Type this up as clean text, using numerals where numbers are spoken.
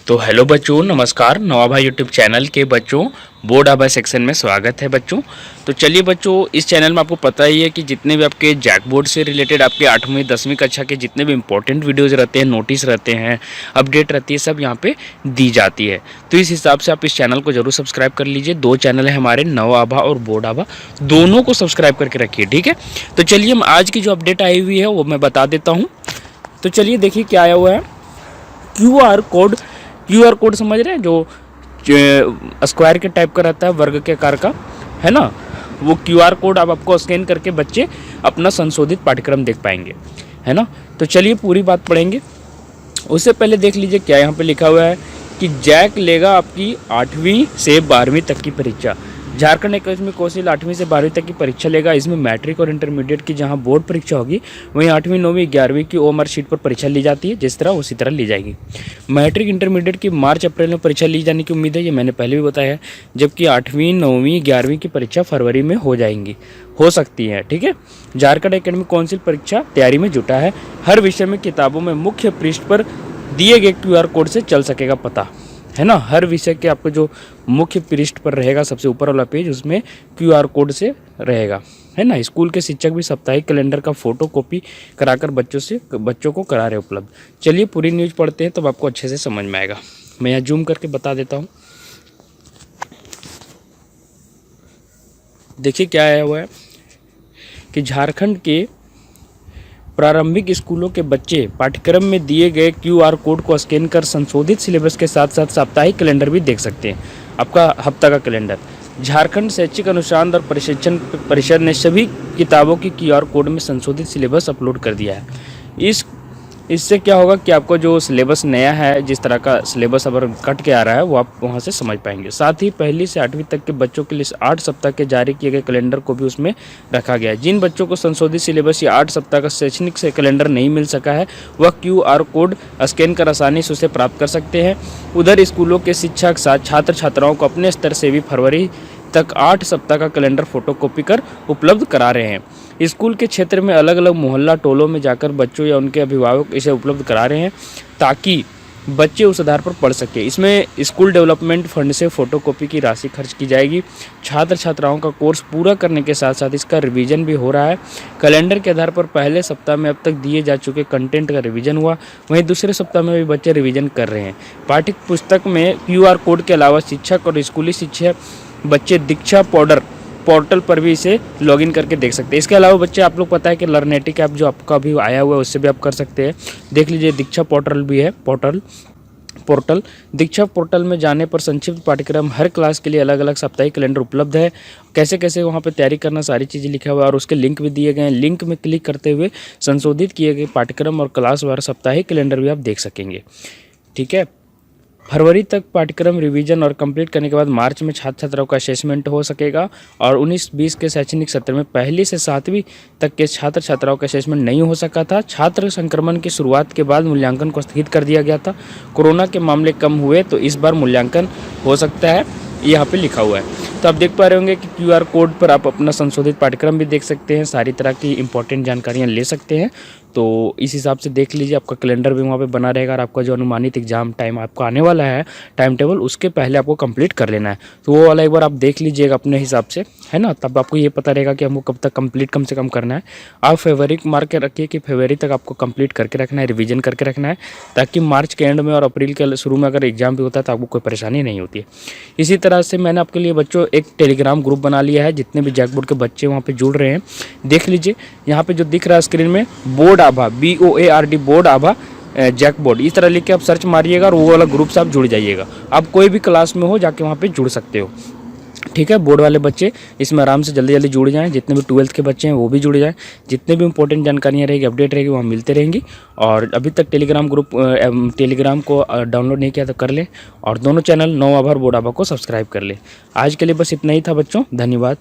तो हेलो बच्चों, नमस्कार। नवाभा यूट्यूब चैनल के बच्चों बोर्ड आभा सेक्शन में स्वागत है बच्चों। तो चलिए बच्चों, इस चैनल में आपको पता ही है कि जितने भी आपके जैक बोर्ड से रिलेटेड आपके 8वीं 10वीं कक्षा के जितने भी इंपॉर्टेंट वीडियोज़ रहते हैं, नोटिस रहते हैं, अपडेट रहती है, सब यहाँ पे दी जाती है। तो इस हिसाब से आप इस चैनल को जरूर सब्सक्राइब कर लीजिए। 2 चैनल है हमारे, नव आभा और बोर्ड आभा, दोनों को सब्सक्राइब करके रखिए, ठीक है। तो चलिए हम आज की जो अपडेट आई हुई है वो मैं बता देता हूँ। तो चलिए देखिए क्या आया हुआ है। क्यूआर कोड समझ रहे हैं, जो स्क्वायर के टाइप का रहता है, वर्ग के आकार का, है ना। वो क्यूआर कोड आप आपको स्कैन करके बच्चे अपना संशोधित पाठ्यक्रम देख पाएंगे, है ना। तो चलिए पूरी बात पढ़ेंगे। उससे पहले देख लीजिए क्या यहाँ पे लिखा हुआ है कि जैक लेगा आपकी 8वीं से 12वीं तक की परीक्षा। झारखंड एकेडमिक कौंसिल 8वीं से 12वीं तक की परीक्षा लेगा। इसमें मैट्रिक और इंटरमीडिएट की जहां बोर्ड परीक्षा होगी, वहीं 8वीं 9वीं 11वीं की ओएमआर शीट पर परीक्षा ली जाती है, जिस तरह उसी तरह ली जाएगी। मैट्रिक इंटरमीडिएट की मार्च अप्रैल में परीक्षा ली जाने की उम्मीद है, ये मैंने पहले भी बताया है। जबकि 8वीं 9वीं 11वीं की परीक्षा फरवरी में हो सकती है, ठीक है। झारखंड एकेडमिक कौंसिल परीक्षा तैयारी में जुटा है। हर विषय में किताबों में मुख्य पृष्ठ पर दिए गए क्यूआर कोड से चल सकेगा पता, है ना। हर विषय के आपको जो मुख्य पृष्ठ पर रहेगा, सबसे ऊपर वाला पेज, उसमें क्यूआर कोड से रहेगा, है ना। स्कूल के शिक्षक भी साप्ताहिक कैलेंडर का फोटो कॉपी कराकर बच्चों को करा रहे उपलब्ध। चलिए पूरी न्यूज़ पढ़ते हैं, तब आपको अच्छे से समझ में आएगा। मैं यहाँ जूम करके बता देता हूँ। देखिए क्या आया हुआ है कि झारखंड के प्रारंभिक स्कूलों के बच्चे पाठ्यक्रम में दिए गए क्यूआर कोड को स्कैन कर संशोधित सिलेबस के साथ साथ साप्ताहिक कैलेंडर भी देख सकते हैं। आपका हफ्ता का कैलेंडर। झारखंड शैक्षिक अनुसंधान और प्रशिक्षण परिषद ने सभी किताबों की क्यूआर कोड में संशोधित सिलेबस अपलोड कर दिया है। इससे क्या होगा कि आपको जो सिलेबस नया है, जिस तरह का सिलेबस अब कट के आ रहा है, वो आप वहाँ से समझ पाएंगे। साथ ही 1ली से 8वीं तक के बच्चों के लिए 8 सप्ताह के जारी किए गए कैलेंडर को भी उसमें रखा गया है। जिन बच्चों को संशोधित सिलेबस या 8 सप्ताह का शैक्षणिक से कैलेंडर नहीं मिल सका है, वह क्यूआर कोड स्कैन कर आसानी से उसे प्राप्त कर सकते हैं। उधर स्कूलों के शिक्षक छात्र छात्राओं को अपने स्तर से भी फरवरी तक 8 सप्ताह का कैलेंडर फोटोकॉपी कर उपलब्ध करा रहे हैं। स्कूल के क्षेत्र में अलग अलग मोहल्ला टोलों में जाकर बच्चों या उनके अभिभावक इसे उपलब्ध करा रहे हैं, ताकि बच्चे उस आधार पर पढ़ सके। इसमें स्कूल डेवलपमेंट फंड से फोटोकॉपी की राशि खर्च की जाएगी। छात्र छात्राओं का कोर्स पूरा करने के साथ साथ इसका रिवीजन भी हो रहा है। कैलेंडर के आधार पर पहले सप्ताह में अब तक दिए जा चुके कंटेंट का रिवीजन हुआ, वहीं दूसरे सप्ताह में भी बच्चे रिवीजन कर रहे हैं। पाठ्य पुस्तक में क्यूआर कोड के अलावा शिक्षक और स्कूली शिक्षक बच्चे दीक्षा पोर्टल पर भी इसे लॉगिन करके देख सकते हैं। इसके अलावा बच्चे, आप लोग पता है कि लर्नेटिक ऐप जो आपका भी आया हुआ है, उससे भी आप कर सकते हैं। देख लीजिए, दीक्षा पोर्टल भी है। पोर्टल दीक्षा पोर्टल में जाने पर संक्षिप्त पाठ्यक्रम हर क्लास के लिए अलग अलग साप्ताहिक कैलेंडर उपलब्ध है। कैसे कैसे वहाँ पे तैयारी करना, सारी चीज़ें लिखा हुआ है और उसके लिंक भी दिए गए हैं। लिंक में क्लिक करते हुए संशोधित किए गए पाठ्यक्रम और क्लास वार साप्ताहिक कैलेंडर भी आप देख सकेंगे, ठीक है। फरवरी तक पाठ्यक्रम रिवीजन और कंप्लीट करने के बाद मार्च में छात्र छात्राओं का असेसमेंट हो सकेगा। और 19-20 के शैक्षणिक सत्र में 1ली से 7वीं तक के छात्र छात्राओं का असेसमेंट नहीं हो सका था। छात्र संक्रमण की शुरुआत के बाद मूल्यांकन को स्थगित कर दिया गया था। कोरोना के मामले कम हुए तो इस बार मूल्यांकन हो सकता है, यहाँ पे लिखा हुआ है। तो आप देख पा रहे होंगे कि क्यूआर कोड पर आप अपना संशोधित पाठ्यक्रम भी देख सकते हैं, सारी तरह की इंपॉर्टेंट जानकारियाँ ले सकते हैं। तो इस हिसाब से देख लीजिए, आपका कैलेंडर भी वहाँ पे बना रहेगा। और आपका जो अनुमानित एग्जाम टाइम आपका आने वाला है, टाइम टेबल, उसके पहले आपको कंप्लीट कर लेना है। तो वो वाला एक बार आप देख लीजिएगा अपने हिसाब से, है ना। तब आपको ये पता रहेगा कि हमको कब तक कंप्लीट कम से कम करना है। आप फरवरी मार्क के रखिए कि फरवरी तक आपको कंप्लीट करके रखना है, रिवीजन करके रखना है, ताकि मार्च के एंड में और अप्रैल के शुरू में अगर एग्जाम भी होता है तो आपको कोई परेशानी नहीं होती है। इसी तरह से मैंने आपके लिए बच्चों एक टेलीग्राम ग्रुप बना लिया है। जितने भी जैक बोर्ड के बच्चे वहाँ पे जुड़ रहे हैं, देख लीजिए यहाँ पे जो दिख रहा है स्क्रीन में, बोर्ड आभा, BOARD बोर्ड आभा जैक बोर्ड, इस तरह लिख के आप सर्च मारिएगा और वो वाला ग्रुप से आप जुड़ जाइएगा। आप कोई भी क्लास में हो जाके वहाँ पे जुड़ सकते हो, ठीक है। बोर्ड वाले बच्चे इसमें आराम से जल्दी जल्दी जुड़ जाएं। जितने भी 12th के बच्चे हैं वो भी जुड़ जाएं। जितने भी इंपॉर्टेंट जानकारियाँ रहेगी, अपडेट रहेगी, वहाँ मिलते रहेंगी। और अभी तक टेलीग्राम को डाउनलोड नहीं किया तो कर लें। और दोनों चैनल, नव आभा और बोर्ड आभा को सब्सक्राइब कर लें। आज के लिए बस इतना ही था बच्चों, धन्यवाद।